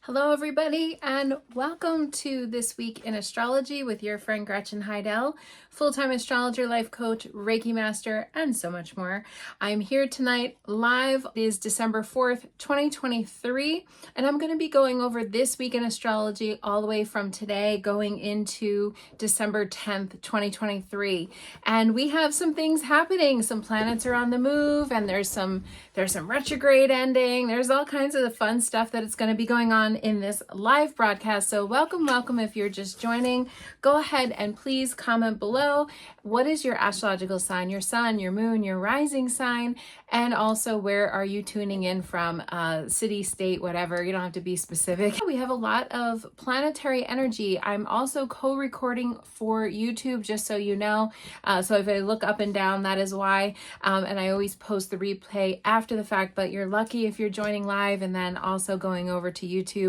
Hello, everybody, and welcome to This Week in Astrology with your friend Gretchen Heidel, full-time astrologer, life coach, Reiki master, and so much more. I'm here tonight live. It is December 4th, 2023, and I'm going to be going over This Week in Astrology all the way from today going into December 10th, 2023. And we have some things happening. Some planets are on the move, and there's some retrograde ending. There's all kinds of the fun stuff that is going to be going on in this live broadcast. So welcome if you're just joining. Go ahead and please comment below. What is your astrological sign, your sun, your moon, your rising sign, and also where are you tuning in from, city, state, whatever. You don't have to be specific. We have a lot of planetary energy. I'm also co-recording for YouTube, just so you know. So if I look up and down, that is why. And I always post the replay after the fact, but you're lucky if you're joining live and then also going over to YouTube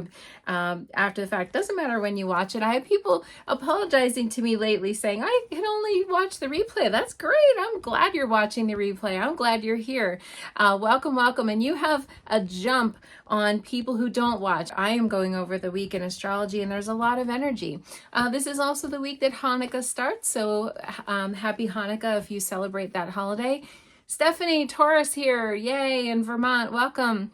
after the fact. Doesn't matter when you watch it. I have people apologizing to me lately saying, I can only watch the replay. That's great. I'm glad you're watching the replay. I'm glad you're here. Welcome. And you have a jump on people who don't watch. I am going over the week in astrology and there's a lot of energy. This is also the week that Hanukkah starts. So happy Hanukkah if you celebrate that holiday. Stephanie, Taurus here, yay, in Vermont, welcome.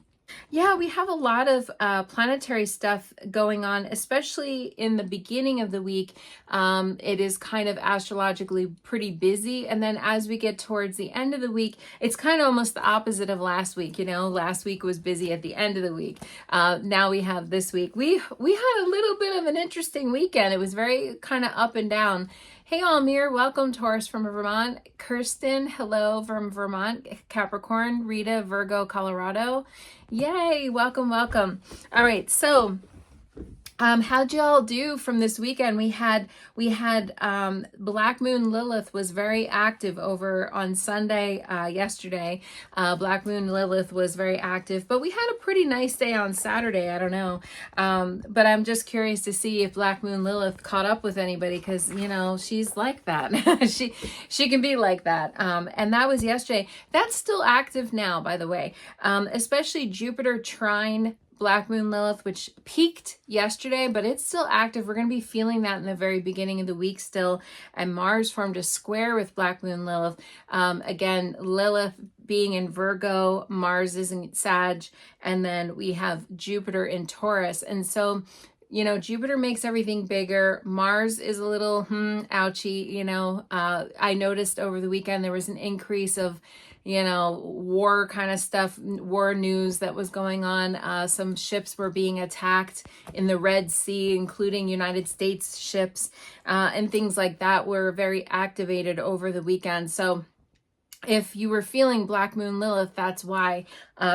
Yeah, we have a lot of planetary stuff going on, especially in the beginning of the week. It is kind of astrologically pretty busy. And then as we get towards the end of the week, it's kind of almost the opposite of last week. You know, last week was busy at the end of the week. Now we have this week. We had a little bit of an interesting weekend. It was very kind of up and down. Hey, Almir, welcome, Taurus from Vermont. Kirsten, hello from Vermont. Capricorn, Rita, Virgo, Colorado. Yay, welcome. All right, so how'd y'all do from this weekend? We had Black Moon Lilith was very active over on Sunday, yesterday. Black Moon Lilith was very active, but we had a pretty nice day on Saturday. I don't know. But I'm just curious to see if Black Moon Lilith caught up with anybody, because, you know, she's like that. she can be like that. And that was yesterday. That's still active now, by the way. Especially Jupiter trine Black Moon Lilith, which peaked yesterday, but it's still active. We're going to be feeling that in the very beginning of the week still. And Mars formed a square with Black Moon Lilith. Again, Lilith being in Virgo, Mars is in Sag, and then we have Jupiter in Taurus. And so, you know, Jupiter makes everything bigger. Mars is a little, ouchy, you know. I noticed over the weekend there was an increase of, you know, war kind of stuff, war news that was going on. Some ships were being attacked in the Red Sea, including United States ships, and things like that were very activated over the weekend. So if you were feeling Black Moon Lilith, that's why,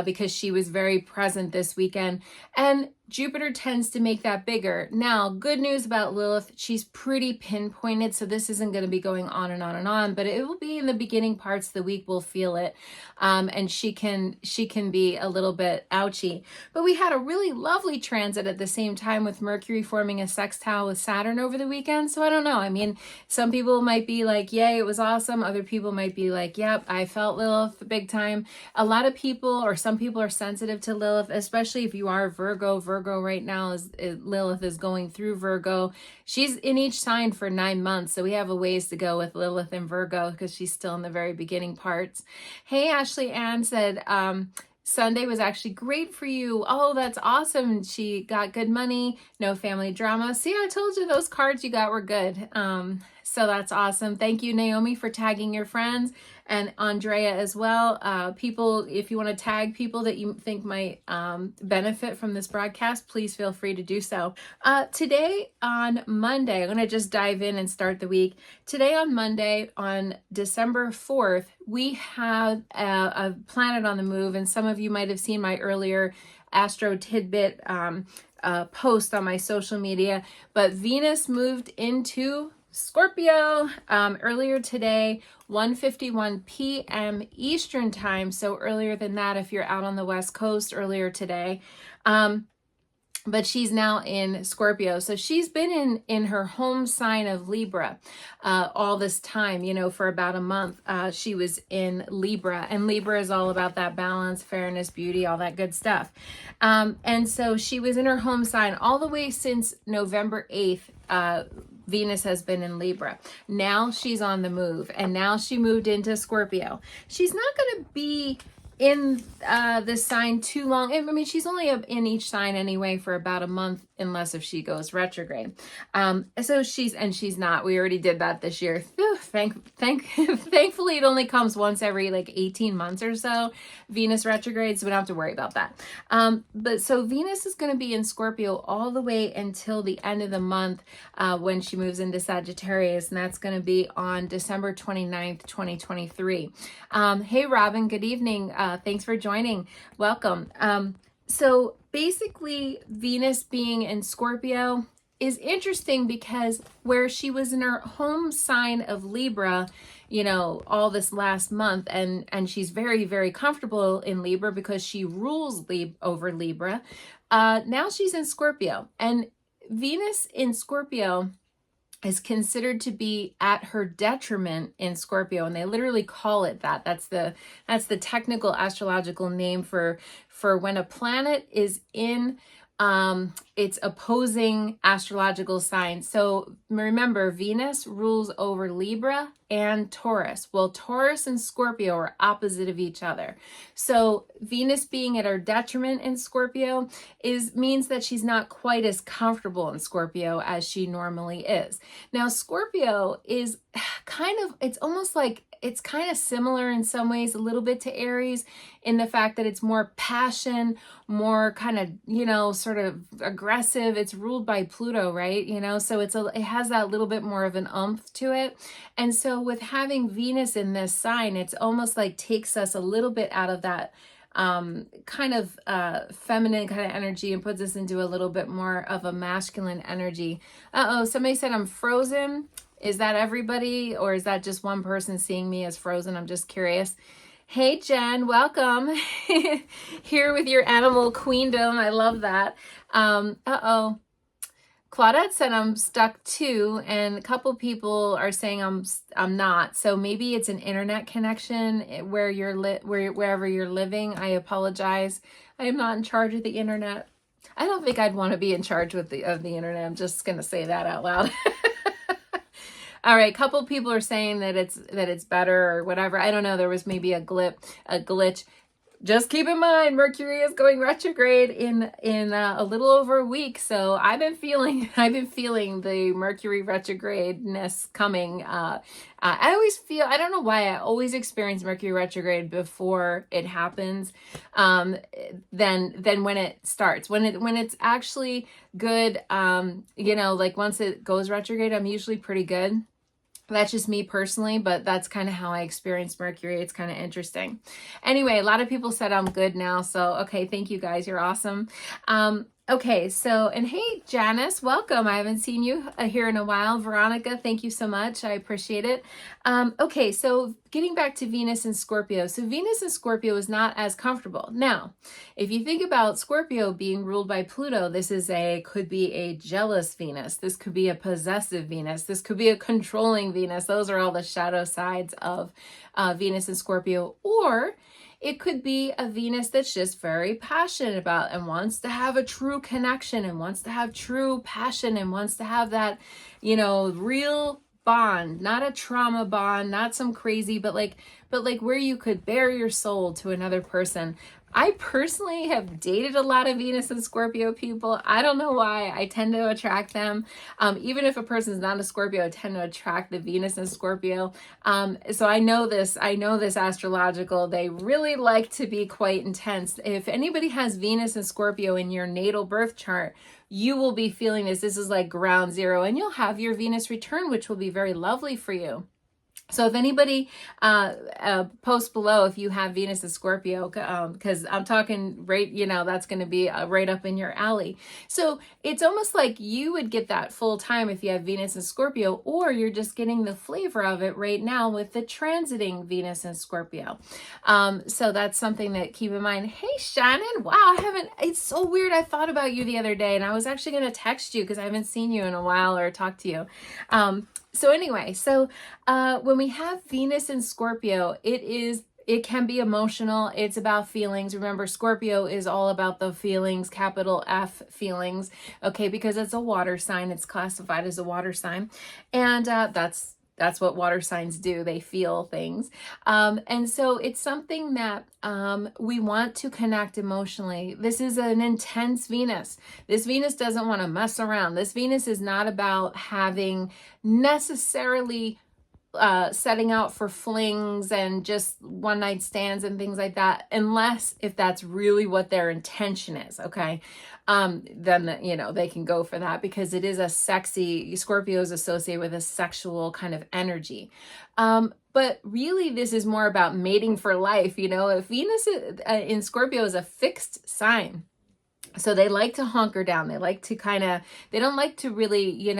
because she was very present this weekend. And Jupiter tends to make that bigger. Now, good news about Lilith, she's pretty pinpointed, so this isn't going to be going on and on and on, but it will be in the beginning parts of the week, we'll feel it. And she can be a little bit ouchy. But we had a really lovely transit at the same time with Mercury forming a sextile with Saturn over the weekend. So I don't know. I mean, some people might be like, yay, it was awesome. Other people might be like, yep, I felt Lilith big time. A lot of people, or some people, are sensitive to Lilith, especially if you are Virgo. Virgo right now Lilith is going through Virgo. She's in each sign for 9 months, so we have a ways to go with Lilith and Virgo because she's still in the very beginning parts. Hey, Ashley Ann said Sunday was actually great for you. Oh, that's awesome. She got good money, no family drama. See, I told you those cards you got were good. So that's awesome. Thank you, Naomi, for tagging your friends, and Andrea as well. People, if you want to tag people that you think might benefit from this broadcast, please feel free to do so. Today on Monday, I'm going to just dive in and start the week. Today on Monday, on December 4th, we have a planet on the move, and some of you might have seen my earlier Astro Tidbit post on my social media, but Venus moved into Scorpio earlier today, 1:51 p.m. Eastern time. So earlier than that, if you're out on the West Coast, earlier today. but she's now in Scorpio. So she's been in her home sign of Libra all this time, for about a month. She was in Libra, and Libra is all about that balance, fairness, beauty, all that good stuff. And so she was in her home sign all the way since November 8th. Venus has been in Libra. Now she's on the move, and now she moved into Scorpio. She's not going to be in this sign too long. I mean, she's only in each sign anyway for about a month, unless if she goes retrograde. So she's not. We already did that this year. Thankfully, it only comes once every like 18 months or so. Venus retrograde, so we don't have to worry about that. But so Venus is going to be in Scorpio all the way until the end of the month when she moves into Sagittarius, and that's going to be on December 29th, 2023. Hey, Robin, good evening. Thanks for joining. Welcome. So basically, Venus being in Scorpio is interesting because where she was in her home sign of Libra, all this last month, and she's very, very comfortable in Libra because she rules over Libra. Now she's in Scorpio, and Venus in Scorpio is considered to be at her detriment in Scorpio, and they literally call it that. That's the technical astrological name for when a planet is in its opposing astrological sign. So remember, Venus rules over Libra and Taurus. Well, Taurus and Scorpio are opposite of each other. So Venus being at her detriment in Scorpio means that she's not quite as comfortable in Scorpio as she normally is. Now, Scorpio is it's almost like it's kind of similar in some ways a little bit to Aries in the fact that it's more passion, more kind of, sort of aggressive. It's ruled by Pluto, right? So it has that little bit more of an oomph to it. And so with having Venus in this sign, it's almost like takes us a little bit out of that kind of feminine kind of energy and puts us into a little bit more of a masculine energy. Somebody said I'm frozen. Is that everybody, or is that just one person seeing me as frozen? I'm just curious. Hey, Jen, welcome. Here with your animal queendom. I love that. Claudette said I'm stuck too, and a couple people are saying I'm not. So maybe it's an internet connection where wherever you're living. I apologize. I am not in charge of the internet. I don't think I'd want to be in charge of the internet. I'm just gonna say that out loud. All right, a couple people are saying that it's better or whatever. I don't know. There was maybe a glitch. Just keep in mind, Mercury is going retrograde in a little over a week. So I've been feeling the Mercury retrogradeness coming. I always feel, I don't know why, I always experience Mercury retrograde before it happens. Then when it starts, when it's actually good, like once it goes retrograde, I'm usually pretty good. That's just me personally, but that's kind of how I experienced Mercury. It's kind of interesting. Anyway, a lot of people said I'm good now. So, okay, thank you guys. You're awesome. Okay, so, and hey, Janice, welcome. I haven't seen you here in a while. Veronica, thank you so much. I appreciate it. Okay, so getting back to Venus and Scorpio. So Venus and Scorpio is not as comfortable. Now, if you think about Scorpio being ruled by Pluto, this could be a jealous Venus. This could be a possessive Venus. This could be a controlling Venus. Those are all the shadow sides of Venus and Scorpio. Or it could be a Venus that's just very passionate about and wants to have a true connection and wants to have true passion and wants to have that, real bond, not a trauma bond, not some crazy, but like where you could bare your soul to another person. I personally have dated a lot of Venus and Scorpio people. I don't know why. I tend to attract them. Even if a person's not a Scorpio, I tend to attract the Venus and Scorpio. So I know this astrological. They really like to be quite intense. If anybody has Venus and Scorpio in your natal birth chart, you will be feeling this. This is like ground zero, and you'll have your Venus return, which will be very lovely for you. So if anybody post below if you have Venus and Scorpio, because I'm talking right, that's going to be right up in your alley. So it's almost like you would get that full time if you have Venus and Scorpio, or you're just getting the flavor of it right now with the transiting Venus and Scorpio. So that's something that keep in mind. Hey, Shannon, wow, it's so weird. I thought about you the other day, and I was actually going to text you because I haven't seen you in a while or talked to you. So anyway, when we have Venus in Scorpio, it can be emotional. It's about feelings. Remember, Scorpio is all about the feelings, capital F feelings, okay, because it's a water sign. It's classified as a water sign. And that's what water signs do. They feel things. And so it's something that we want to connect emotionally. This is an intense Venus. This Venus doesn't want to mess around. This Venus is not about having necessarily setting out for flings and just one night stands and things like that, unless if that's really what their intention is, okay? Then they can go for that, because it is a sexy, Scorpio is associated with a sexual kind of energy. But really this is more about mating for life. If Venus in Scorpio is a fixed sign, so they like to hunker down. They like to they don't like to really,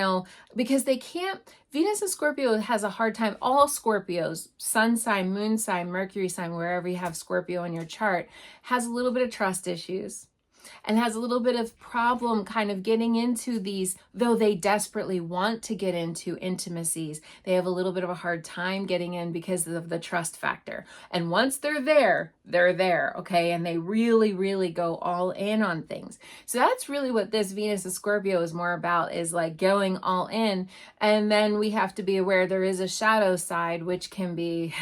because they can't. Venus and Scorpio has a hard time. All Scorpios, sun sign, moon sign, Mercury sign, wherever you have Scorpio in your chart, has a little bit of trust issues and has a little bit of problem kind of getting into these, though they desperately want to get into intimacies, they have a little bit of a hard time getting in because of the trust factor. And once they're there, okay? And they really, really go all in on things. So that's really what this Venus and Scorpio is more about, is like going all in. And then we have to be aware there is a shadow side, which can be,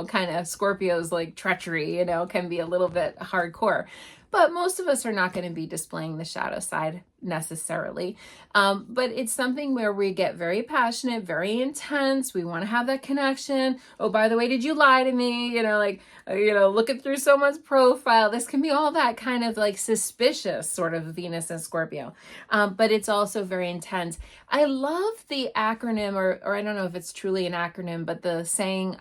kind of Scorpio's like treachery, can be a little bit hardcore. But most of us are not going to be displaying the shadow side necessarily. But it's something where we get very passionate, very intense. We want to have that connection. Oh, by the way, did you lie to me? Looking through someone's profile. This can be all that kind of like suspicious sort of Venus and Scorpio. But it's also very intense. I love the acronym, or I don't know if it's truly an acronym, but the saying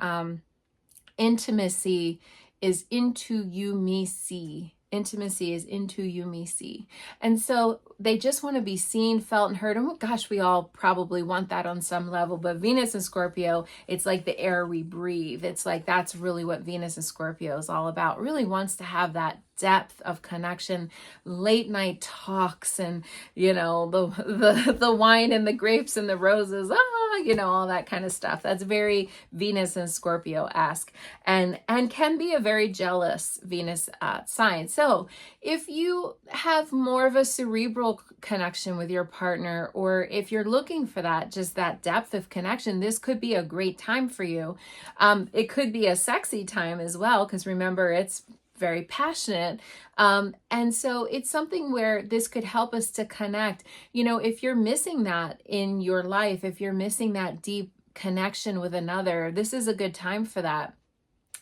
intimacy is into you, me, see. Intimacy is into you, me, see. And so they just want to be seen, felt, and heard. And gosh, we all probably want that on some level. But Venus and Scorpio, it's like the air we breathe. It's like that's really what Venus and Scorpio is all about. Really wants to have that depth of connection, late night talks, and the wine and the grapes and the roses, all that kind of stuff. That's very Venus and Scorpio-esque, and can be a very jealous Venus sign. So if you have more of a cerebral connection with your partner, or if you're looking for that, just that depth of connection, this could be a great time for you. It could be a sexy time as well, because remember, it's very passionate. And so it's something where this could help us to connect. If you're missing that in your life, if you're missing that deep connection with another, this is a good time for that.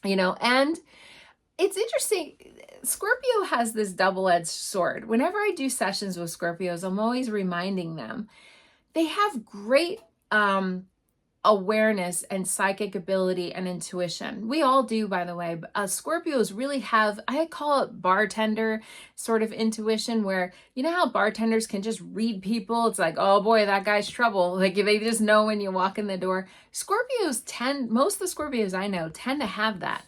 And it's interesting. Scorpio has this double-edged sword. Whenever I do sessions with Scorpios, I'm always reminding them they have great awareness and psychic ability and intuition. We all do, by the way. Scorpios really have, I call it bartender sort of intuition, where how bartenders can just read people. It's like, oh boy, that guy's trouble. Like they just know when you walk in the door. Most of the Scorpios I know tend to have that.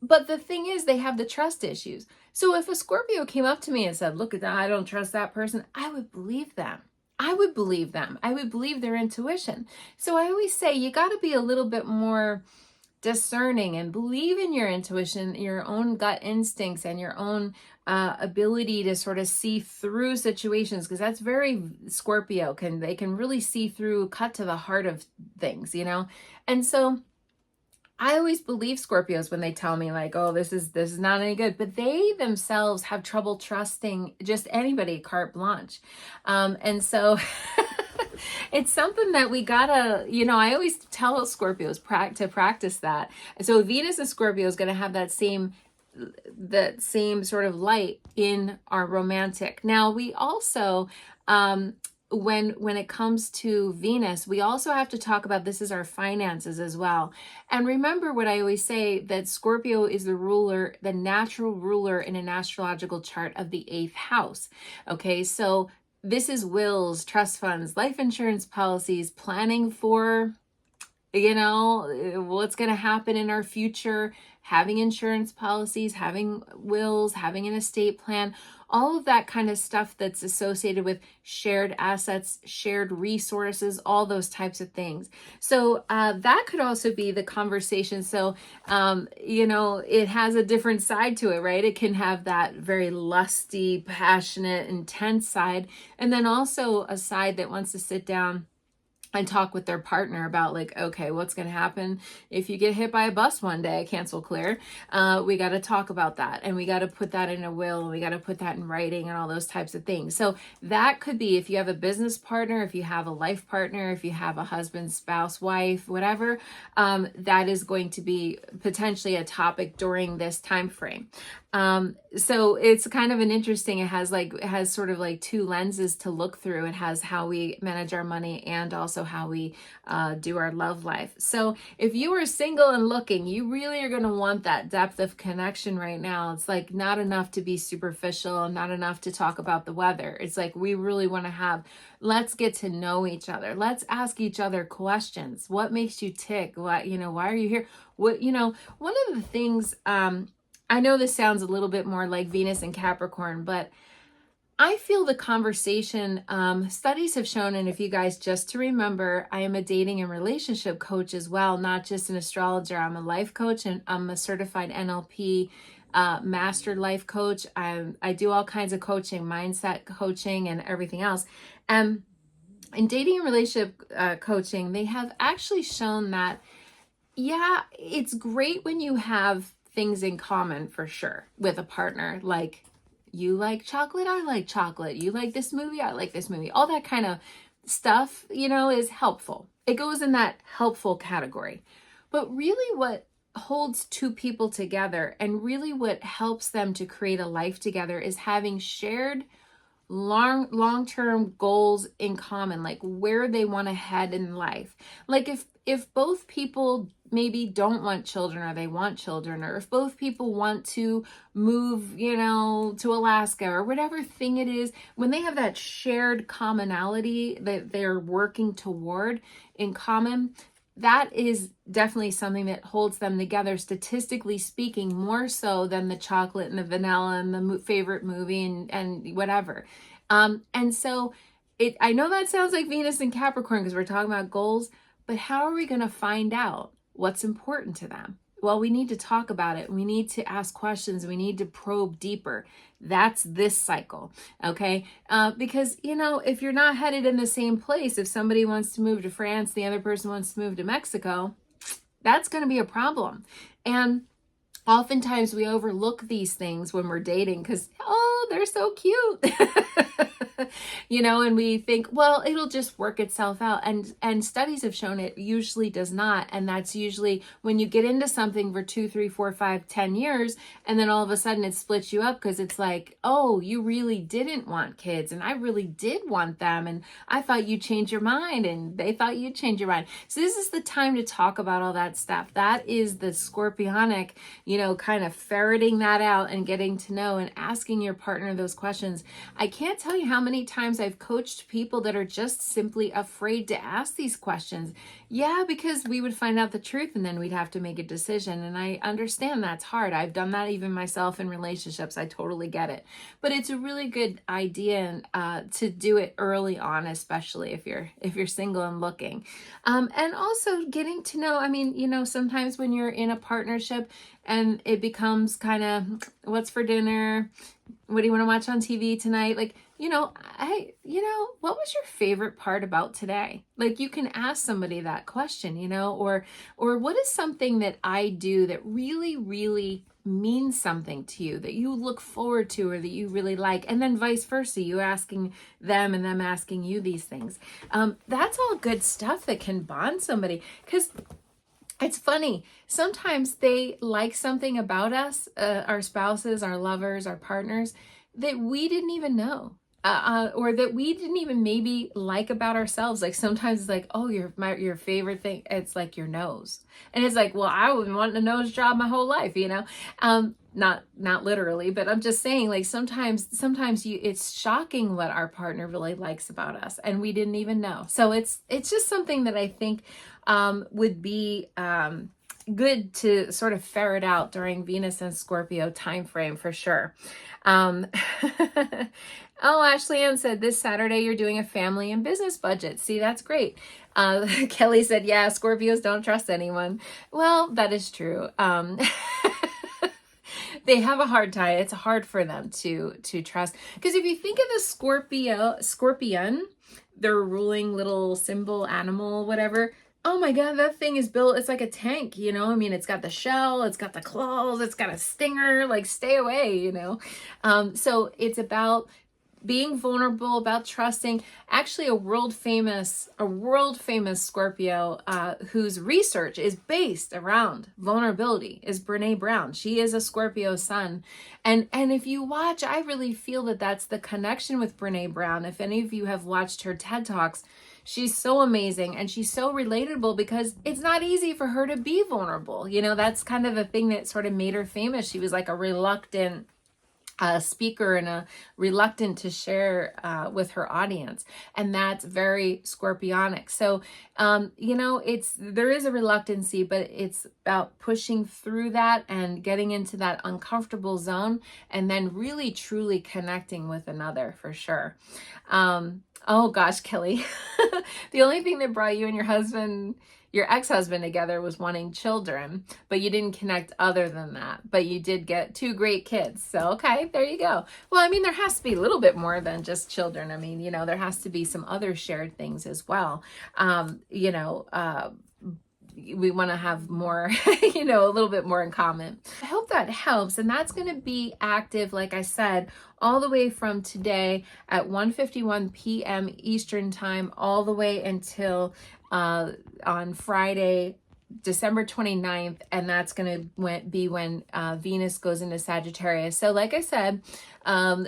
But the thing is, they have the trust issues. So if a Scorpio came up to me and said, look at that, I don't trust that person, I would believe them. I would believe them. I would believe their intuition. So I always say you got to be a little bit more discerning and believe in your intuition, your own gut instincts, and your own ability to sort of see through situations, because that's very Scorpio. They can really see through, cut to the heart of things, And so I always believe Scorpios when they tell me like, oh, this is not any good, but they themselves have trouble trusting just anybody carte blanche. And so it's something that we gotta, I always tell Scorpios to practice that. And so Venus and Scorpio is going to have that same sort of light in our romantic. Now we also, when it comes to Venus, we also have to talk about this is our finances as well. And remember what I always say, that Scorpio is the ruler, the natural ruler in an astrological chart of the 8th house. Okay, so this is wills, trust funds, life insurance policies, planning for, what's going to happen in our future, having insurance policies, having wills, having an estate plan, all of that kind of stuff that's associated with shared assets, shared resources, all those types of things. So that could also be the conversation. So, it has a different side to it, right? It can have that very lusty, passionate, intense side, and then also a side that wants to sit down and talk with their partner about, like, okay, what's going to happen if you get hit by a bus one day, cancel clear. We got to talk about that, and we got to put that in a will, and we got to put that in writing, and all those types of things. So that could be if you have a business partner, if you have a life partner, if you have a husband, spouse, wife, whatever, that is going to be potentially a topic during this time frame. So it's kind of an interesting, it has sort of like two lenses to look through. It has how we manage our money and also how we do our love life. So if you are single and looking, you really are going to want that depth of connection right now. It's like not enough to be superficial, not enough to talk about the weather. It's like we really want to let's get to know each other. Let's ask each other questions. What makes you tick? Why are you here? One of the things, I know this sounds a little bit more like Venus and Capricorn, but I feel the conversation, studies have shown, and if you guys, just to remember, I am a dating and relationship coach as well, not just an astrologer. I'm a life coach, and I'm a certified NLP mastered life coach. I do all kinds of coaching, mindset coaching, and everything else. In dating and relationship coaching, they have actually shown that, yeah, it's great when you have things in common, for sure, with a partner. Like, you like chocolate, I like chocolate. You like this movie, I like this movie. All that kind of stuff, is helpful. It goes in that helpful category. But really what holds two people together and really what helps them to create a life together is having shared long-term goals in common, like where they want to head in life. Like if both people maybe don't want children or they want children, or if both people want to move, to Alaska or whatever thing it is, when they have that shared commonality that they're working toward in common, that is definitely something that holds them together, statistically speaking, more so than the chocolate and the vanilla and the favorite movie and whatever. And so I know that sounds like Venus and Capricorn because we're talking about goals, but how are we going to find out what's important to them? Well, we need to talk about it. We need to ask questions. We need to probe deeper. That's this cycle, okay? Because, if you're not headed in the same place, if somebody wants to move to France, the other person wants to move to Mexico, that's going to be a problem. And oftentimes we overlook these things when we're dating because, they're so cute. And we think, well, it'll just work itself out. And studies have shown it usually does not. And that's usually when you get into something for 2, 3, 4, 5, 10 years, and then all of a sudden it splits you up because it's like, oh, you really didn't want kids, and I really did want them, and I thought you'd change your mind, and they thought you'd change your mind. So this is the time to talk about all that stuff. That is the Scorpionic, kind of ferreting that out and getting to know and asking your partner those questions. I can't tell you how many times I've coached people that are just simply afraid to ask these questions. Yeah, because we would find out the truth and then we'd have to make a decision. And I understand that's hard. I've done that even myself in relationships. I totally get it. But it's a really good idea to do it early on, especially if you're single and looking. And also getting to know, sometimes when you're in a partnership and it becomes kind of, what's for dinner? What do you want to watch on TV tonight? Like, what was your favorite part about today? Like, you can ask somebody that question, or what is something that I do that really, really means something to you, that you look forward to, or that you really like, and then vice versa, you asking them and them asking you these things. That's all good stuff that can bond somebody, because it's funny. Sometimes they like something about us, our spouses, our lovers, our partners, that we didn't even know. or that we didn't even maybe like about ourselves. Like sometimes it's like, oh, your favorite thing, it's like your nose. And it's like, well, I would want a nose job my whole life, you know? Not literally, but I'm just saying, like, sometimes it's shocking what our partner really likes about us and we didn't even know. So it's just something that I think would be good to sort of ferret out during Venus and Scorpio time frame for sure. Oh, Ashley Ann said this Saturday you're doing a family and business budget. See, that's great. Kelly said, yeah, Scorpios don't trust anyone. Well, that is true. They have a hard time. It's hard for them to trust. Because if you think of the scorpion, their ruling little symbol animal, whatever. Oh my God, that thing is built, it's like a tank, you know? I mean, it's got the shell, it's got the claws, it's got a stinger, like stay away, you know? So it's about being vulnerable, about trusting. Actually, a world famous Scorpio whose research is based around vulnerability is Brene Brown. She is a Scorpio sun, and if you watch, I really feel that that's the connection with Brene Brown. If any of you have watched her TED Talks, she's so amazing and she's so relatable because it's not easy for her to be vulnerable. You know, that's kind of a thing that sort of made her famous. She was like a reluctant speaker and a reluctant to share with her audience, and that's very Scorpionic. So you know, there is a reluctancy, but it's about pushing through that and getting into that uncomfortable zone and then really truly connecting with another for sure. Oh gosh, Kelly, the only thing that brought you and your ex-husband together was wanting children, but you didn't connect other than that. But you did get 2 great kids. So, okay, there you go. Well, I mean, there has to be a little bit more than just children. I mean, you know, there has to be some other shared things as well. You know, we want to have more, you know, a little bit more in common. I hope that helps. And that's going to be active, like I said, all the way from today at 1:51 p.m. Eastern time, all the way until on Friday, December 29th, and that's going to be when Venus goes into Sagittarius. So like I said,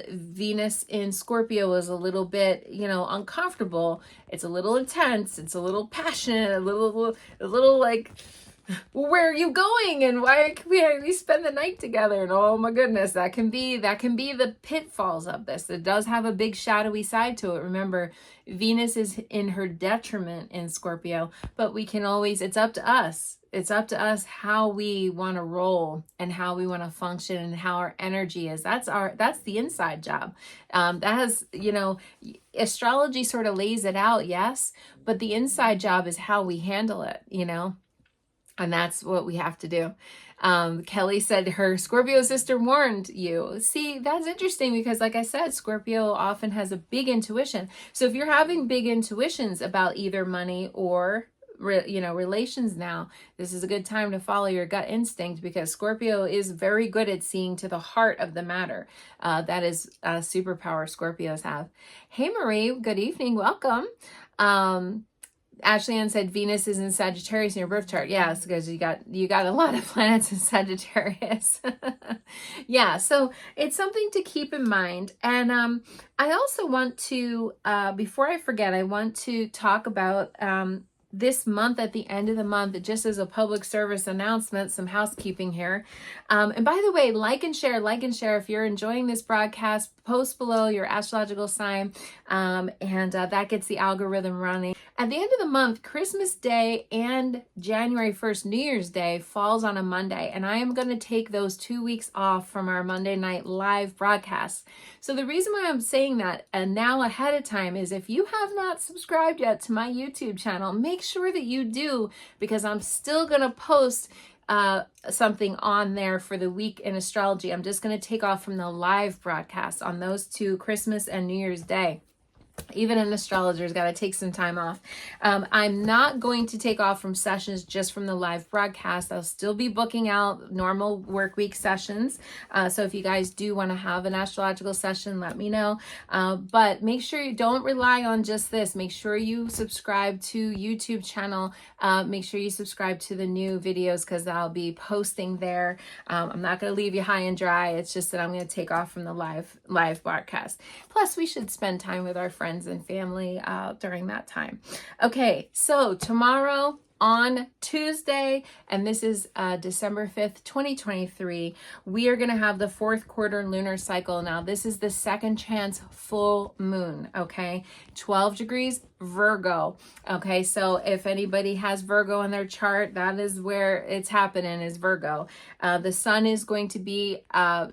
Venus in Scorpio is a little bit, you know, uncomfortable. It's a little intense. It's a little passionate, a little like, where are you going and why can we spend the night together? And oh my goodness, that can be the pitfalls of this. It does have a big shadowy side to it. Remember, Venus is in her detriment in Scorpio, but we can always, it's up to us. It's up to us how we want to roll and how we want to function and how our energy is. That's the inside job. That has, you know, astrology sort of lays it out, yes, but the inside job is how we handle it, you know? And that's what we have to do. Kelly said her Scorpio sister warned you. See, that's interesting because like I said, Scorpio often has a big intuition. So if you're having big intuitions about either money or relations now, this is a good time to follow your gut instinct because Scorpio is very good at seeing to the heart of the matter. That is a superpower Scorpios have. Hey Marie, good evening, welcome. Ashley Ann said Venus is in Sagittarius in your birth chart. Yes, because you got a lot of planets in Sagittarius. Yeah, so it's something to keep in mind. And I also want to, before I forget, I want to talk about this month, at the end of the month, just as a public service announcement, some housekeeping here. And by the way, like and share if you're enjoying this broadcast, post below your astrological sign, and that gets the algorithm running. At the end of the month, Christmas Day and January 1st, New Year's Day, falls on a Monday, and I am going to take those 2 weeks off from our Monday night live broadcasts. So the reason why I'm saying that and now ahead of time is if you have not subscribed yet to my YouTube channel, make sure that you do, because I'm still going to post something on there for the week in astrology. I'm just going to take off from the live broadcast on those 2, Christmas and New Year's Day. Even an astrologer's got to take some time off. I'm not going to take off from sessions just from the live broadcast. I'll still be booking out normal work week sessions. So if you guys do want to have an astrological session, let me know. But make sure you don't rely on just this. Make sure you subscribe to YouTube channel. Make sure you subscribe to the new videos because I'll be posting there. I'm not going to leave you high and dry. It's just that I'm going to take off from the live broadcast. Plus, we should spend time with our friends and family during that time. Okay, so tomorrow on Tuesday, and this is December 5th, 2023, we are going to have the fourth quarter lunar cycle. Now, this is the second chance full moon, okay? 12 degrees Virgo, okay? So if anybody has Virgo in their chart, that is where it's happening, is Virgo. The sun is going to be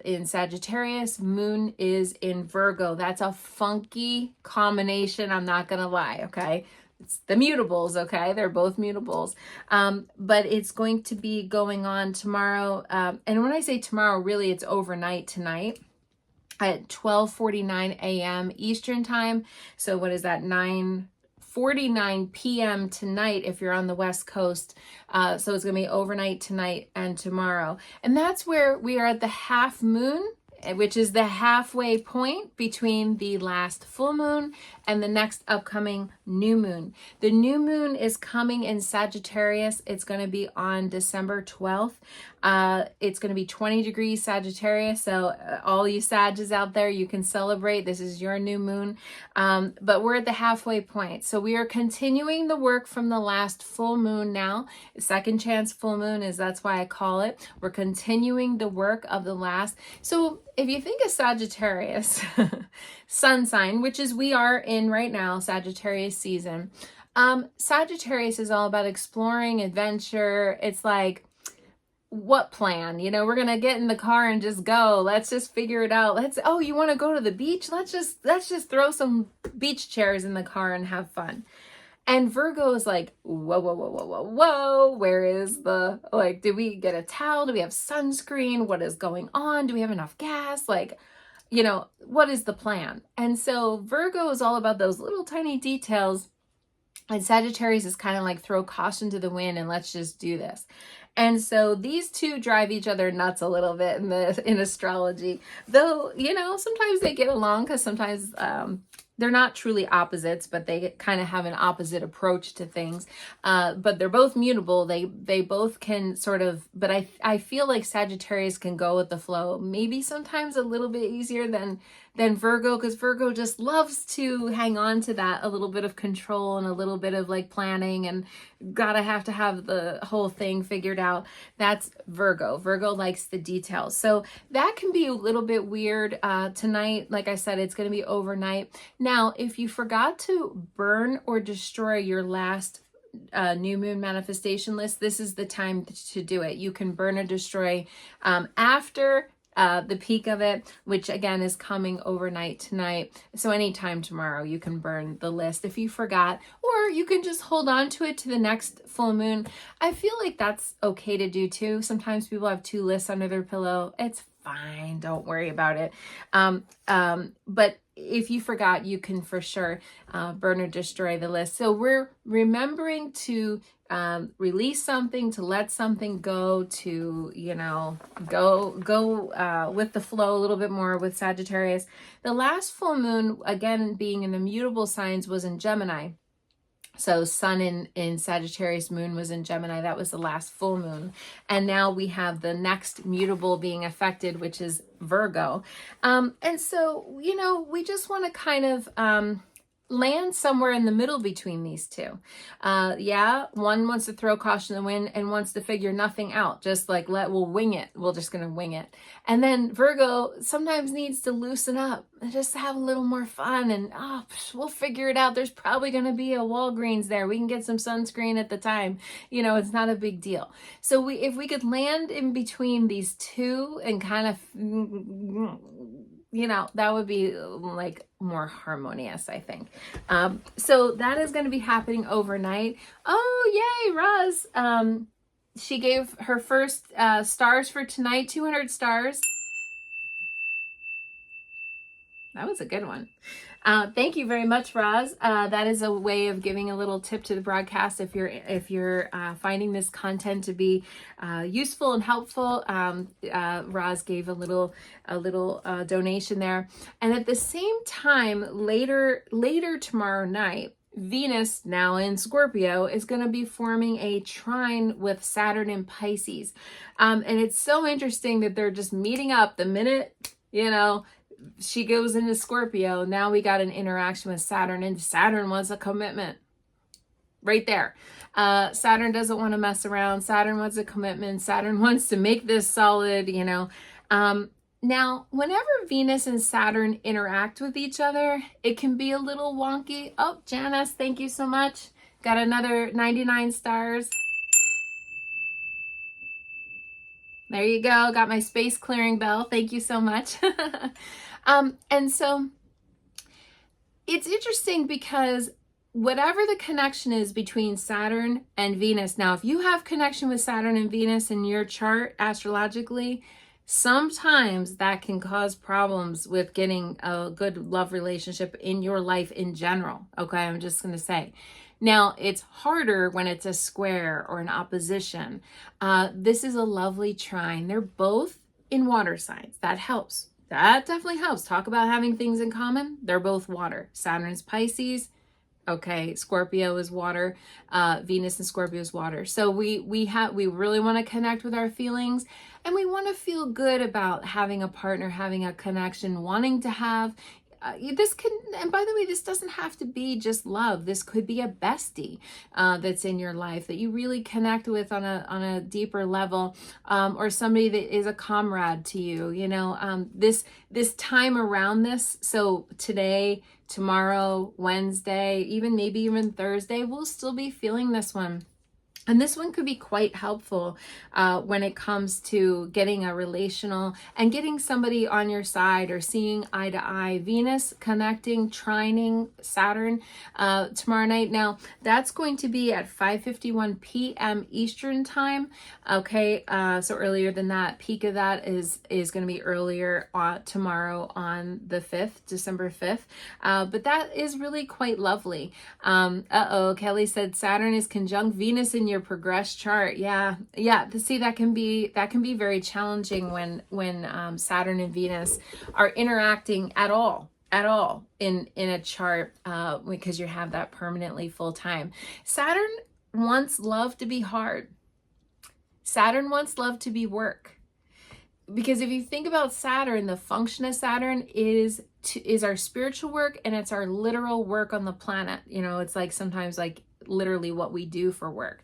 in Sagittarius, moon is in Virgo. That's a funky combination, I'm not going to lie, okay? It's the mutables, okay? They're both mutables. But it's going to be going on tomorrow. And when I say tomorrow, really it's overnight tonight at 12:49 a.m. Eastern time. So what is that? 9:49 p.m. tonight if you're on the West Coast. So it's going to be overnight tonight and tomorrow. And that's where we are at the half moon, which is the halfway point between the last full moon and the next upcoming new moon. The new moon is coming in Sagittarius. It's going to be on December 12th. It's going to be 20 degrees Sagittarius. So all you Sages out there, you can celebrate. This is your new moon. But we're at the halfway point. So we are continuing the work from the last full moon now. Second chance full moon that's why I call it. We're continuing the work of the last. So if you think of Sagittarius, sun sign, which is we are in right now, Sagittarius season. Sagittarius is all about exploring, adventure. It's like, what plan? We're going to get in the car and just go. Let's just figure it out. Oh, you want to go to the beach? Let's just throw some beach chairs in the car and have fun. And Virgo is like, whoa, whoa, whoa, whoa, whoa, whoa. Where is did we get a towel? Do we have sunscreen? What is going on? Do we have enough gas? What is the plan? And so Virgo is all about those little tiny details. And Sagittarius is kind of like throw caution to the wind and let's just do this. And so these two drive each other nuts a little bit in astrology. Though, sometimes they get along because sometimes they're not truly opposites, but they kind of have an opposite approach to things. But they're both mutable. They both can sort of, but I feel like Sagittarius can go with the flow. Maybe sometimes a little bit easier than Virgo, because Virgo just loves to hang on to that a little bit of control and a little bit of like planning and have to have the whole thing figured out. That's Virgo. Virgo likes the details. So that can be a little bit weird tonight. Like I said, it's going to be overnight. Now, if you forgot to burn or destroy your last new moon manifestation list, this is the time to do it. You can burn or destroy after the peak of it, which again is coming overnight tonight. So anytime tomorrow you can burn the list if you forgot, or you can just hold on to it to the next full moon. I feel like that's okay to do too. Sometimes people have two lists under their pillow. It's fine. Don't worry about it. But if you forgot, you can for sure burn or destroy the list. So we're remembering to release something, to let something go, to, go with the flow a little bit more with Sagittarius. The last full moon, again, being in the mutable signs, was in Gemini. So sun in Sagittarius, moon was in Gemini. That was the last full moon. And now we have the next mutable being affected, which is Virgo. And so, we just want to kind of land somewhere in the middle between these two. One wants to throw caution to the wind and wants to figure nothing out. Just like, we'll wing it. We're just going to wing it. And then Virgo sometimes needs to loosen up and just have a little more fun. And we'll figure it out. There's probably going to be a Walgreens there. We can get some sunscreen at the time. It's not a big deal. So if we could land in between these two and kind of, that would be like more harmonious, I think. So that is going to be happening overnight. Oh, yay, Roz. She gave her first stars for tonight, 200 stars. That was a good one. Thank you very much, Roz. That is a way of giving a little tip to the broadcast. If you're finding this content to be useful and helpful, Roz gave a little donation there. And at the same time, later tomorrow night, Venus, now in Scorpio, is going to be forming a trine with Saturn in Pisces. And it's so interesting that they're just meeting up the minute, she goes into Scorpio. Now we got an interaction with Saturn, and Saturn wants a commitment right there. Saturn doesn't want to mess around. Saturn wants a commitment. Saturn wants to make this solid, Now, whenever Venus and Saturn interact with each other, it can be a little wonky. Oh, Janice, thank you so much. Got another 99 stars. There you go. Got my space clearing bell. Thank you so much. And so it's interesting because whatever the connection is between Saturn and Venus, now, if you have connection with Saturn and Venus in your chart astrologically, sometimes that can cause problems with getting a good love relationship in your life in general. Okay, I'm just going to say. Now, it's harder when it's a square or an opposition. This is a lovely trine. They're both in water signs. That helps. That definitely helps. Talk about having things in common. They're both water. Saturn's Pisces. Okay, Scorpio is water. Venus and Scorpio is water. So we really want to connect with our feelings, and we want to feel good about having a partner, having a connection, wanting to have. And by the way, this doesn't have to be just love. This could be a bestie that's in your life that you really connect with on a deeper level, or somebody that is a comrade to you. This time around this. So today, tomorrow, Wednesday, maybe even Thursday, we'll still be feeling this one. And this one could be quite helpful when it comes to getting a relational and getting somebody on your side or seeing eye to eye. Venus connecting, trining Saturn tomorrow night. Now, that's going to be at 5:51 p.m. Eastern time. Okay, so earlier than that. Peak of that is going to be earlier tomorrow on the 5th, December 5th. But that is really quite lovely. Kelly said Saturn is conjunct Venus in your progress chart. Yeah. See, that can be very challenging when Saturn and Venus are interacting at all in a chart, because you have that permanently full time. Saturn wants love to be hard. Saturn wants love to be work. Because if you think about Saturn, the function of Saturn is our spiritual work, and it's our literal work on the planet. It's like sometimes like literally what we do for work.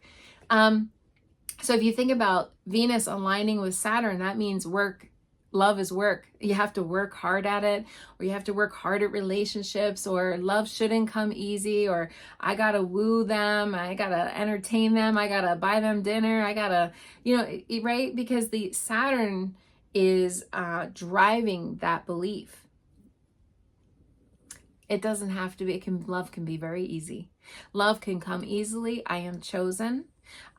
So if you think about Venus aligning with Saturn, that means work. Love is work. You have to work hard at it, or you have to work hard at relationships, or love shouldn't come easy, or I gotta woo them, I gotta entertain them, I gotta buy them dinner, I gotta, right? Because the Saturn is driving that belief. It doesn't have to be. Love can be very easy. Love can come easily. I am chosen.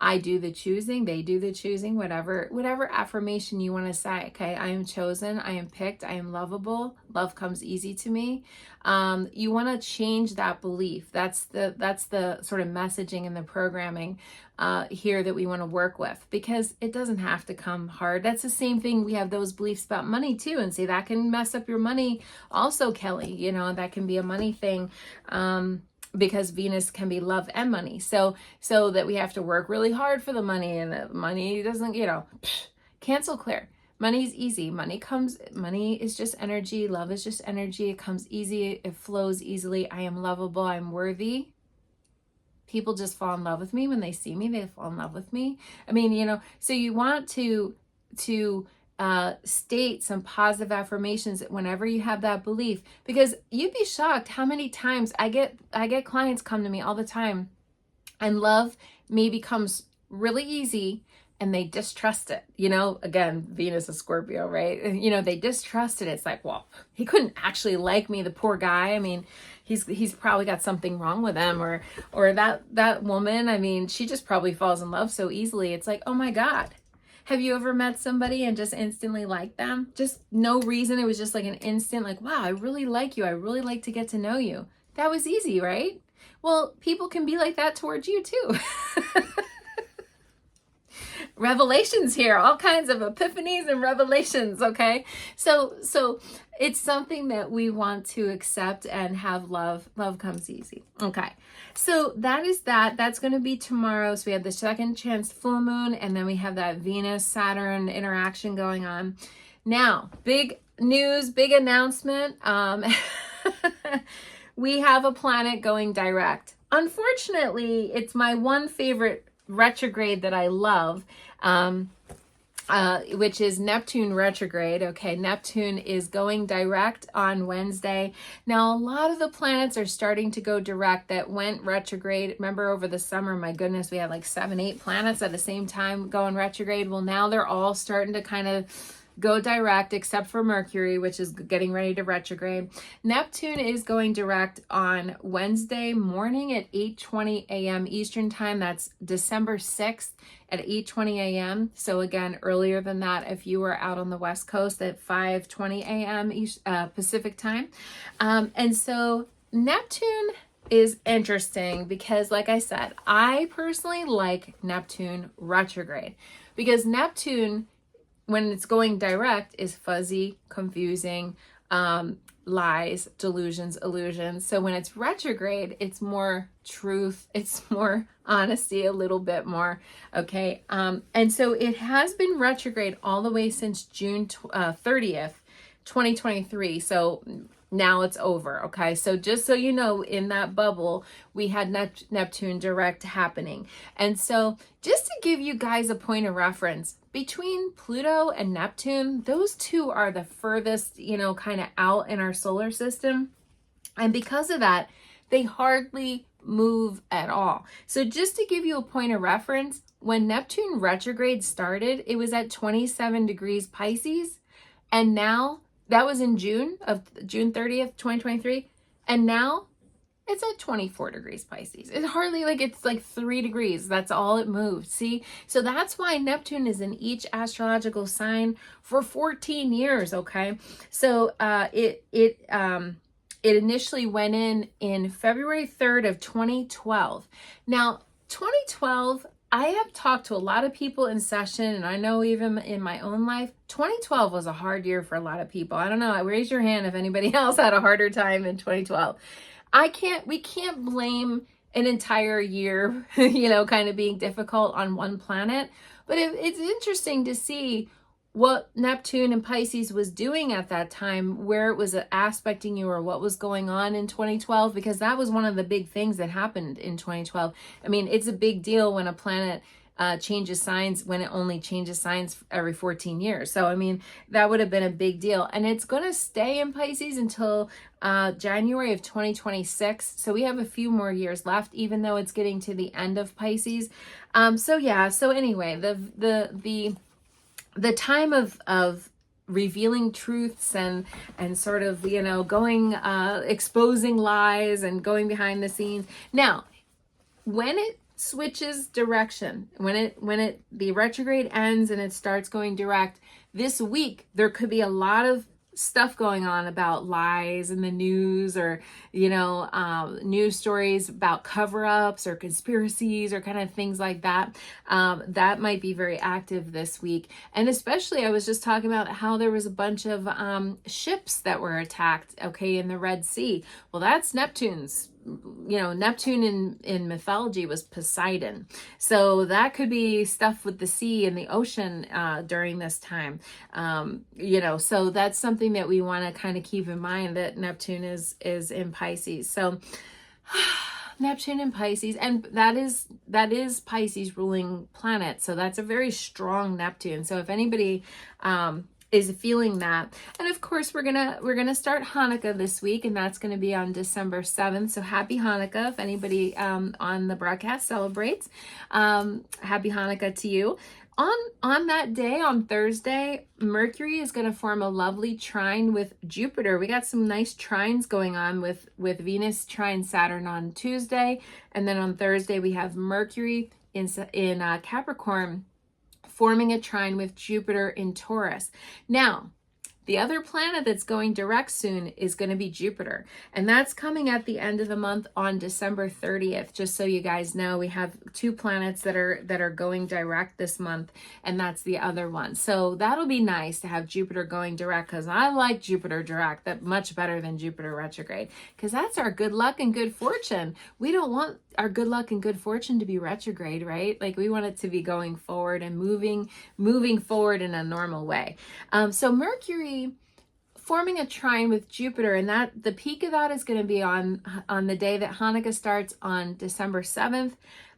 I do the choosing, they do the choosing, whatever affirmation you want to say. Okay, I am chosen, I am picked, I am lovable, love comes easy to me. You want to change that belief. That's the sort of messaging and the programming here that we want to work with, because it doesn't have to come hard. That's the same thing. We have those beliefs about money too, and see, that can mess up your money also, Kelly. That can be a money thing. Because Venus can be love and money. So that we have to work really hard for the money, and the money doesn't, cancel clear. Money is easy. Money is just energy. Love is just energy. It comes easy. It flows easily. I am lovable. I'm worthy. People just fall in love with me when they see me. They fall in love with me. So you want to state some positive affirmations whenever you have that belief, because you'd be shocked how many times I get clients come to me all the time, and love maybe comes really easy and they distrust it. Again, Venus is Scorpio, right? They distrust it. It's like, well, he couldn't actually like me, the poor guy. He's probably got something wrong with him, or that woman, she just probably falls in love so easily. It's like, oh my God. Have you ever met somebody and just instantly liked them? Just no reason. It was just like an instant, like, wow, I really like you. I really like to get to know you. That was easy, right? Well, people can be like that towards you too. Revelations here, all kinds of epiphanies and revelations, okay? So it's something that we want to accept and have love. Love comes easy. Okay. So that is that. That's going to be tomorrow. So we have the second chance full moon, and then we have that Venus Saturn interaction going on. Now, big news, big announcement. We have a planet going direct. Unfortunately, it's my one favorite retrograde that I love, which is Neptune retrograde. Okay, Neptune is going direct on Wednesday. Now, a lot of the planets are starting to go direct that went retrograde. Remember over the summer, my goodness, we had like 7, 8 planets at the same time going retrograde. Well, now they're all starting to kind of go direct, except for Mercury, which is getting ready to retrograde. Neptune is going direct on Wednesday morning at 8:20 a.m. Eastern time. That's December 6th at 8:20 a.m. So again, earlier than that, if you were out on the West Coast at 5:20 a.m. Pacific time. And so Neptune is interesting because, like I said, I personally like Neptune retrograde because Neptune, when it's going direct, is fuzzy, confusing, lies, delusions, illusions. So when it's retrograde, it's more truth, it's more honesty, a little bit more, okay? And so it has been retrograde all the way since June 30th, 2023. So now it's over, okay? So just so you know, in that bubble, we had Neptune direct happening. And so just to give you guys a point of reference, between Pluto and Neptune, those two are the furthest, kind of out in our solar system. And because of that, they hardly move at all. So just to give you a point of reference, when Neptune retrograde started, it was at 27 degrees Pisces. And now, that was in June 30th, 2023. And now it's at 24 degrees Pisces. It's hardly it's like 3 degrees. That's all it moved. See? So that's why Neptune is in each astrological sign for 14 years. Okay. So it initially went in February 3rd of 2012. Now, 2012, I have talked to a lot of people in session, and I know even in my own life, 2012 was a hard year for a lot of people. I don't know. Raise your hand if anybody else had a harder time in 2012. We can't blame an entire year, kind of being difficult on one planet. But it's interesting to see what Neptune and Pisces was doing at that time, where it was aspecting you or what was going on in 2012, because that was one of the big things that happened in 2012. I mean, it's a big deal when a planet changes signs, when it only changes signs every 14 years. So, I mean, that would have been a big deal. And it's going to stay in Pisces until January of 2026. So we have a few more years left, even though it's getting to the end of Pisces. So anyway, the time of revealing truths and sort of, going, exposing lies and going behind the scenes. Now, when it switches direction, when the retrograde ends and it starts going direct, this week, there could be a lot of stuff going on about lies in the news, or news stories about cover-ups or conspiracies or kind of things like that. That might be very active this week. And especially, I was just talking about how there was a bunch of ships that were attacked, in the Red Sea. Well, that's Neptune's. Neptune in mythology was Poseidon. So that could be stuff with the sea and the ocean during this time. So that's something that we want to kind of keep in mind, that Neptune is in Pisces. So Neptune in Pisces, and that is Pisces ruling planet. So that's a very strong Neptune. So if anybody is feeling that. And of course, we're gonna start Hanukkah this week, and that's gonna be on December 7th. So happy Hanukkah if anybody on the broadcast celebrates. Happy Hanukkah to you. On that day, on Thursday, Mercury is going to form a lovely trine with Jupiter. We got some nice trines going on with Venus trine Saturn on Tuesday, and then on Thursday we have Mercury in Capricorn forming a trine with Jupiter in Taurus. Now, the other planet that's going direct soon is going to be Jupiter, and that's coming at the end of the month on December 30th. Just so you guys know, we have two planets that are going direct this month, and that's the other one. So that'll be nice to have Jupiter going direct, because I like Jupiter direct that much better than Jupiter retrograde, because that's our good luck and good fortune. We don't want our good luck and good fortune to be retrograde, right? Like, we want it to be going forward and moving forward in a normal way. So Mercury forming a trine with Jupiter, and that the peak of that is going to be on the day that Hanukkah starts on December 7th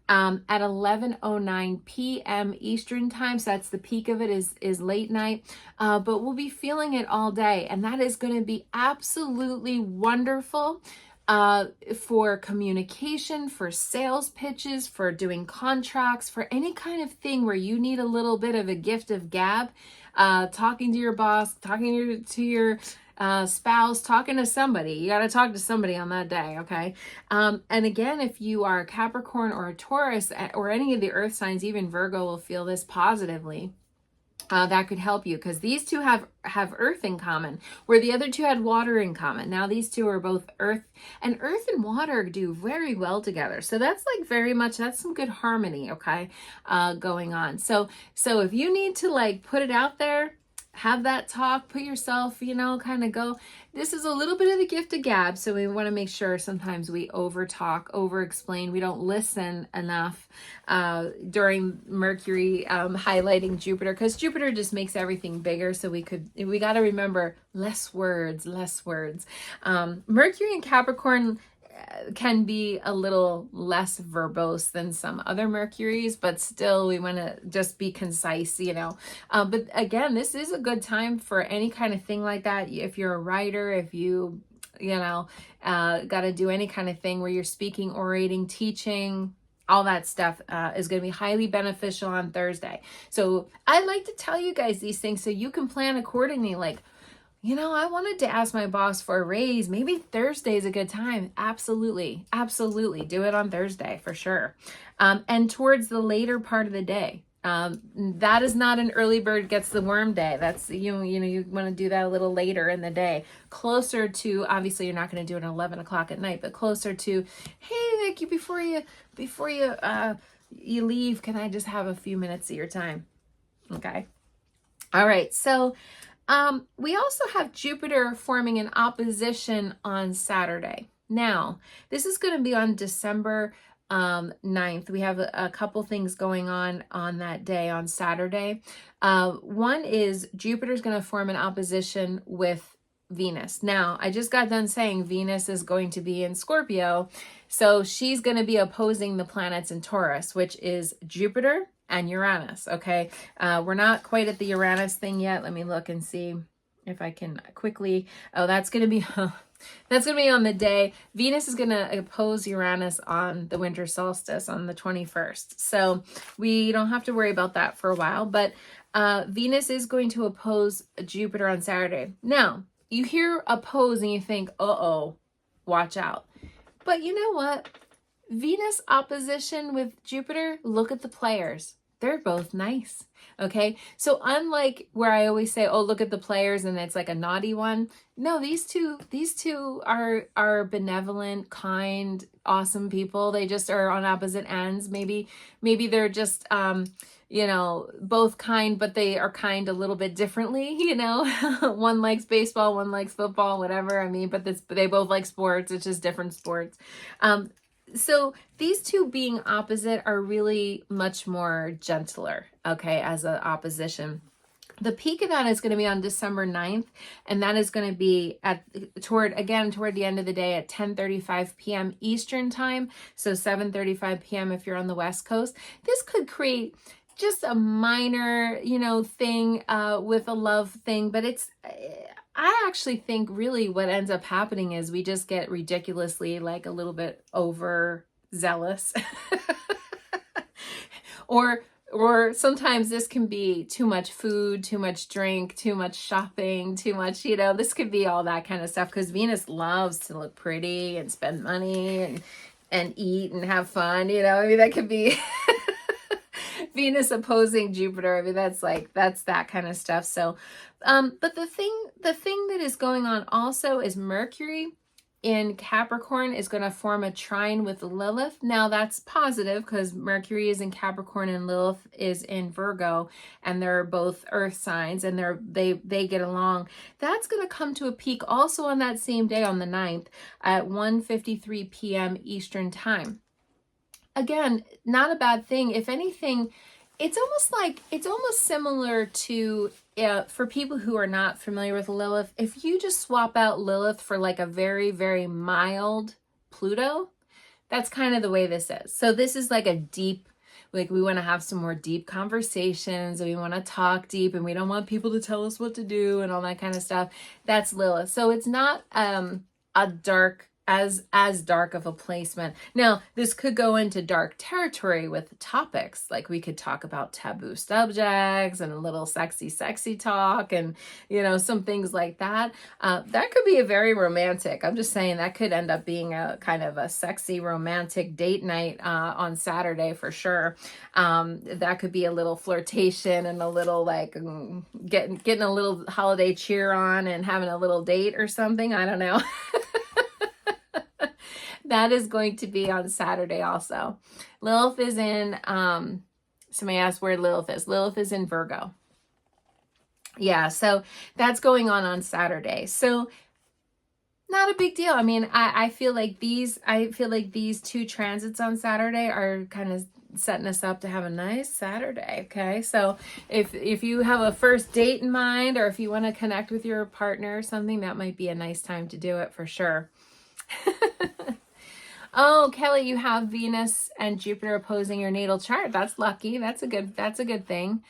at 11:09 p.m. Eastern time. So that's the peak of it, is late night, but we'll be feeling it all day, and that is going to be absolutely wonderful for communication, for sales pitches, for doing contracts, for any kind of thing where you need a little bit of a gift of gab, talking to your boss, talking to your spouse, talking to somebody. You got to talk to somebody on that day, okay? And again, if you are a Capricorn or a Taurus or any of the earth signs, even Virgo will feel this positively. That could help you, because these two have earth in common, where the other two had water in common. Now these two are both earth, and earth and water do very well together. So that's like that's some good harmony, okay, going on. So if you need to like put it out there, have that talk, put yourself, kind of go. This is a little bit of the gift of gab, so we want to make sure sometimes we over talk, over explain. We don't listen enough during Mercury highlighting Jupiter, because Jupiter just makes everything bigger. So we got to remember less words. Mercury and Capricorn can be a little less verbose than some other Mercuries, but still we want to just be concise, but again, this is a good time for any kind of thing like that. If you're a writer, if you got to do any kind of thing where you're speaking, orating, teaching, all that stuff is going to be highly beneficial on Thursday. So I like to tell you guys these things so you can plan accordingly. Like, I wanted to ask my boss for a raise. Maybe Thursday is a good time. Absolutely. Do it on Thursday for sure. And towards the later part of the day. That is not an early bird gets the worm day. That's, you want to do that a little later in the day. Closer to, obviously you're not going to do it at 11 o'clock at night, but closer to, hey, Vicky, before you leave, can I just have a few minutes of your time? Okay. All right. So, we also have Jupiter forming an opposition on Saturday. Now, this is going to be on December 9th. We have a couple things going on that day, on Saturday. One is Jupiter's going to form an opposition with Venus. Now, I just got done saying Venus is going to be in Scorpio, so she's going to be opposing the planets in Taurus, which is Jupiter and Uranus, okay? We're not quite at the Uranus thing yet. Let me look and see if I can quickly. Oh, that's going to be on the day. Venus is going to oppose Uranus on the winter solstice on the 21st. So we don't have to worry about that for a while, but Venus is going to oppose Jupiter on Saturday. Now, you hear oppose and you think, uh-oh, watch out. But you know what? Venus opposition with Jupiter, look at the players. They're both nice. Okay. So unlike where I always say, oh, look at the players and it's like a naughty one. No, these two are benevolent, kind, awesome people. They just are on opposite ends. Maybe they're just, both kind, but they are kind a little bit differently, one likes baseball, one likes football, whatever. I mean, but they both like sports. It's just different sports. So these two being opposite are really much more gentler, okay, as an opposition. The peak of that is going to be on December 9th, and that is going to be toward the end of the day at 10:35 p.m. Eastern time, so 7:35 p.m. if you're on the West Coast. This could create just a minor, thing with a love thing, but I actually think really what ends up happening is we just get ridiculously like a little bit overzealous. Or sometimes this can be too much food, too much drink, too much shopping, too much, this could be all that kind of stuff, because Venus loves to look pretty and spend money and eat and have fun, that could be Venus opposing Jupiter. I mean, that's that kind of stuff. So, but the thing that is going on also is Mercury in Capricorn is going to form a trine with Lilith. Now that's positive because Mercury is in Capricorn and Lilith is in Virgo, and they're both earth signs, and they get along. That's going to come to a peak also on that same day, on the 9th at 1:53 p.m. Eastern time. Again, not a bad thing. If anything, it's almost similar to, for people who are not familiar with Lilith, if you just swap out Lilith for like a very, very mild Pluto, that's kind of the way this is. So this is like a deep, like we want to have some more deep conversations, and we want to talk deep, and we don't want people to tell us what to do and all that kind of stuff. That's Lilith. So it's not a dark, as dark of a placement. Now, this could go into dark territory with topics, like we could talk about taboo subjects and a little sexy talk, and some things like that. That could be a very romantic. I'm just saying that could end up being a kind of a sexy romantic date night on Saturday for sure. That could be a little flirtation and a little like getting a little holiday cheer on and having a little date or something. I don't know. That is going to be on Saturday also. Lilith is in, somebody asked where Lilith is. Lilith is in Virgo. Yeah, so that's going on Saturday. So not a big deal. I mean, I feel like these two transits on Saturday are kind of setting us up to have a nice Saturday. Okay, so if you have a first date in mind, or if you want to connect with your partner or something, that might be a nice time to do it for sure. Oh, Kelly, you have Venus and Jupiter opposing your natal chart. That's lucky. That's a good thing.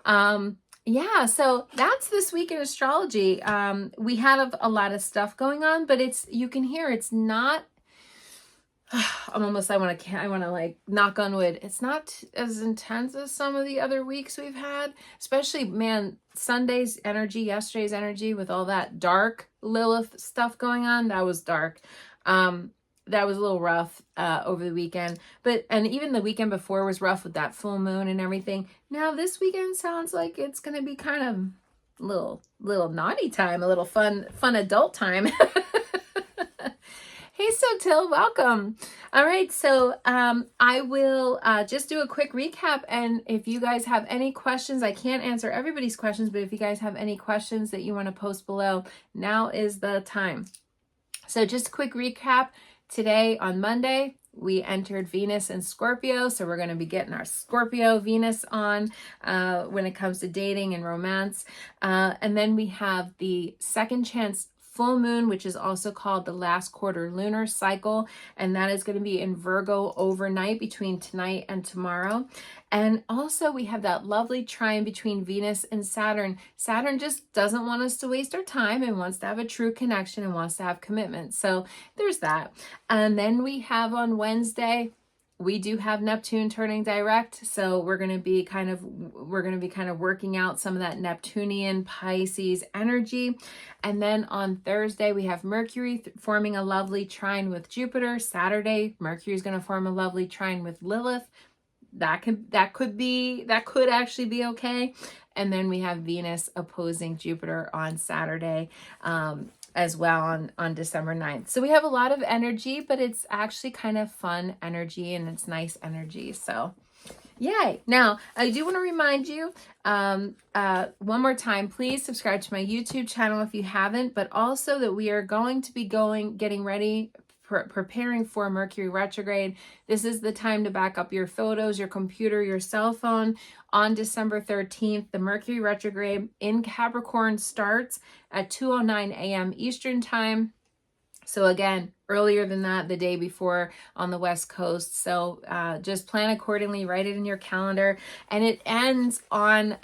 Yeah, so that's this week in astrology. We had a lot of stuff going on, but you can hear it's not, I want to like knock on wood. It's not as intense as some of the other weeks we've had, especially, man, Sunday's energy, yesterday's energy with all that dark Lilith stuff going on. That was dark. That was a little rough over the weekend, and even the weekend before was rough with that full moon and everything. Now this weekend sounds like it's going to be kind of little naughty time, a little fun adult time. Hey, Sotil, welcome. All right, so I will just do a quick recap, and if you guys have any questions, I can't answer everybody's questions, but if you guys have any questions that you want to post below, now is the time. So just a quick recap. Today on Monday, we entered Venus in Scorpio, so we're going to be getting our Scorpio Venus on when it comes to dating and romance. And then we have the second chance full moon, which is also called the last quarter lunar cycle, and that is going to be in Virgo overnight between tonight and tomorrow. And also we have that lovely trine between Venus and Saturn. Saturn just doesn't want us to waste our time and wants to have a true connection and wants to have commitment. So there's that. And then we have on Wednesday, we do have Neptune turning direct, so we're going to be kind of working out some of that Neptunian Pisces energy. And then on Thursday, we have Mercury forming a lovely trine with Jupiter. Saturday, Mercury is going to form a lovely trine with Lilith. That could actually be okay. And then we have Venus opposing Jupiter on Saturday. As well on December 9th. So we have a lot of energy, but it's actually kind of fun energy and it's nice energy. So yay. Now, I do want to remind you one more time, please subscribe to my YouTube channel if you haven't, but also that we are going to be getting ready, preparing for Mercury retrograde. This is the time to back up your photos, your computer, your cell phone. On December 13th, the Mercury retrograde in Capricorn starts at 2:09 a.m. Eastern time. So again, earlier than that, the day before on the West Coast. So just plan accordingly, write it in your calendar. And it ends on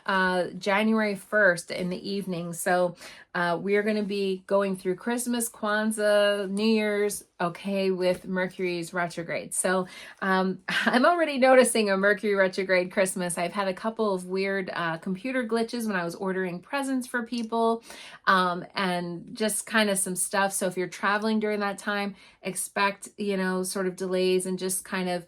January 1st in the evening. So we are going to be going through Christmas, Kwanzaa, New Year's, okay, with Mercury's retrograde. So I'm already noticing a Mercury retrograde Christmas. I've had a couple of weird computer glitches when I was ordering presents for people and just kind of some stuff. So if you're traveling during that time, expect, sort of delays and just kind of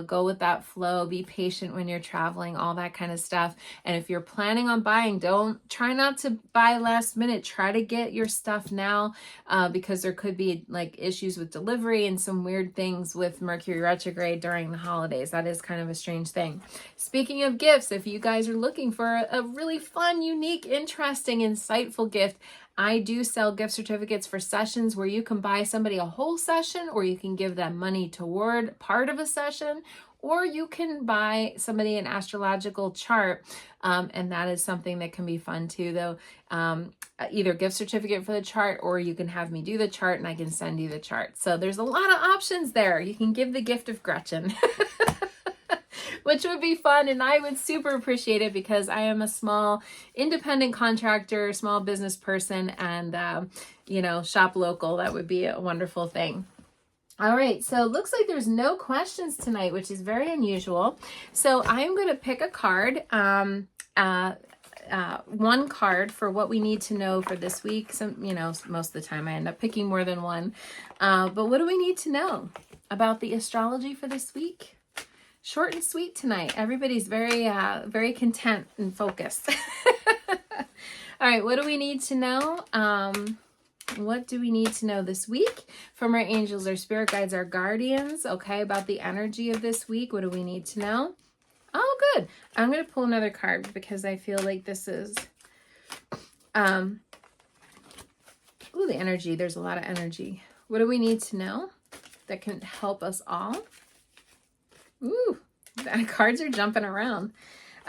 go with that flow, be patient when you're traveling, all that kind of stuff. And if you're planning on buying, try not to buy last minute. Try to get your stuff now, because there could be like issues with delivery and some weird things with Mercury retrograde during the holidays. That is kind of a strange thing. Speaking of gifts, if you guys are looking for a really fun, unique, interesting, insightful gift, I do sell gift certificates for sessions where you can buy somebody a whole session, or you can give them money toward part of a session, or you can buy somebody an astrological chart. And that is something that can be fun too, though. Either gift certificate for the chart, or you can have me do the chart and I can send you the chart. So there's a lot of options there. You can give the gift of Gretchen. Which would be fun, and I would super appreciate it because I am a small independent contractor, small business person, and shop local. That would be a wonderful thing. All right, so it looks like there's no questions tonight, which is very unusual. So I'm going to pick a card, one card for what we need to know for this week. Most of the time I end up picking more than one. But what do we need to know about the astrology for this week? Short and sweet tonight. Everybody's very content and focused. All right, what do we need to know? What do we need to know this week from our angels, our spirit guides, our guardians? Okay, about the energy of this week. What do we need to know? Oh, good. I'm going to pull another card because I feel like this is, the energy. There's a lot of energy. What do we need to know that can help us all? Ooh, the cards are jumping around.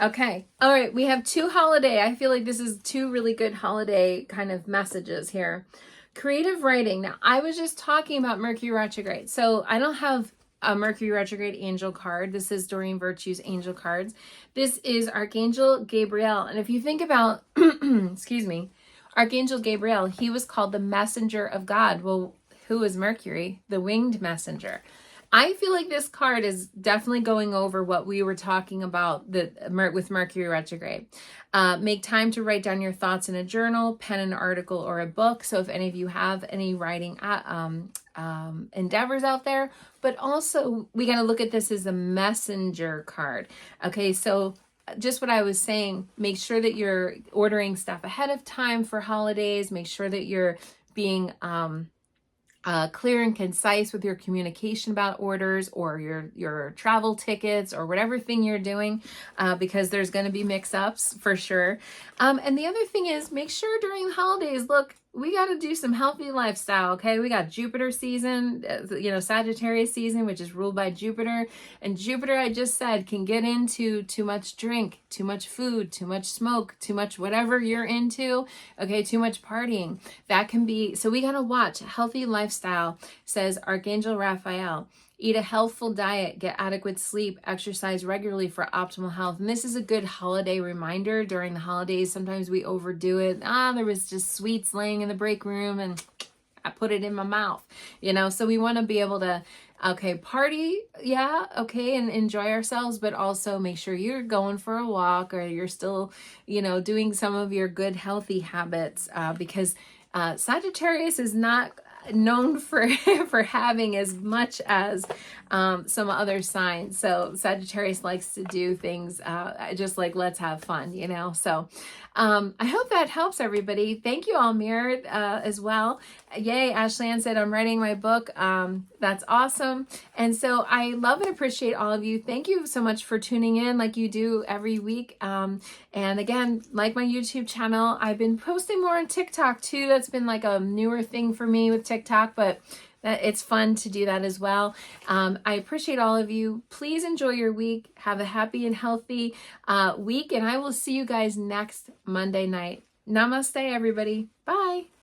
Okay. All right. We have two holiday. I feel like this is two really good holiday kind of messages here. Creative writing. Now, I was just talking about Mercury retrograde. So I don't have a Mercury retrograde angel card. This is Doreen Virtue's angel cards. This is Archangel Gabriel. And if you think about, excuse me, Archangel Gabriel, he was called the messenger of God. Well, who is Mercury? The winged messenger. I feel like this card is definitely going over what we were talking about with Mercury retrograde. Make time to write down your thoughts in a journal, pen an article, or a book. So if any of you have any writing endeavors out there, but also we got to look at this as a messenger card. Okay, so just what I was saying, make sure that you're ordering stuff ahead of time for holidays. Make sure that you're being clear and concise with your communication about orders or your travel tickets or whatever thing you're doing, because there's going to be mix-ups for sure. And the other thing is, make sure during the holidays, look, we got to do some healthy lifestyle, okay? We got Jupiter season, Sagittarius season, which is ruled by Jupiter. And Jupiter, I just said, can get into too much drink, too much food, too much smoke, too much whatever you're into, okay? Too much partying. That can be, so we got to watch. Healthy lifestyle, says Archangel Raphael. Eat a healthful diet, get adequate sleep, exercise regularly for optimal health. And this is a good holiday reminder during the holidays. Sometimes we overdo it. There was just sweets laying in the break room and I put it in my mouth, So we want to be able to, party, and enjoy ourselves, but also make sure you're going for a walk or you're still, doing some of your good healthy habits, because Sagittarius is not known for having as much as some other signs. So Sagittarius likes to do things just like, let's have fun, So I hope that helps everybody. Thank you, Almir, as well. Yay, Ashley said, I'm writing my book. That's awesome. And so I love and appreciate all of you. Thank you so much for tuning in like you do every week. And again, like my YouTube channel, I've been posting more on TikTok too. That's been like a newer thing for me with TikTok, but it's fun to do that as well. I appreciate all of you. Please enjoy your week. Have a happy and healthy week. And I will see you guys next Monday night. Namaste, everybody. Bye.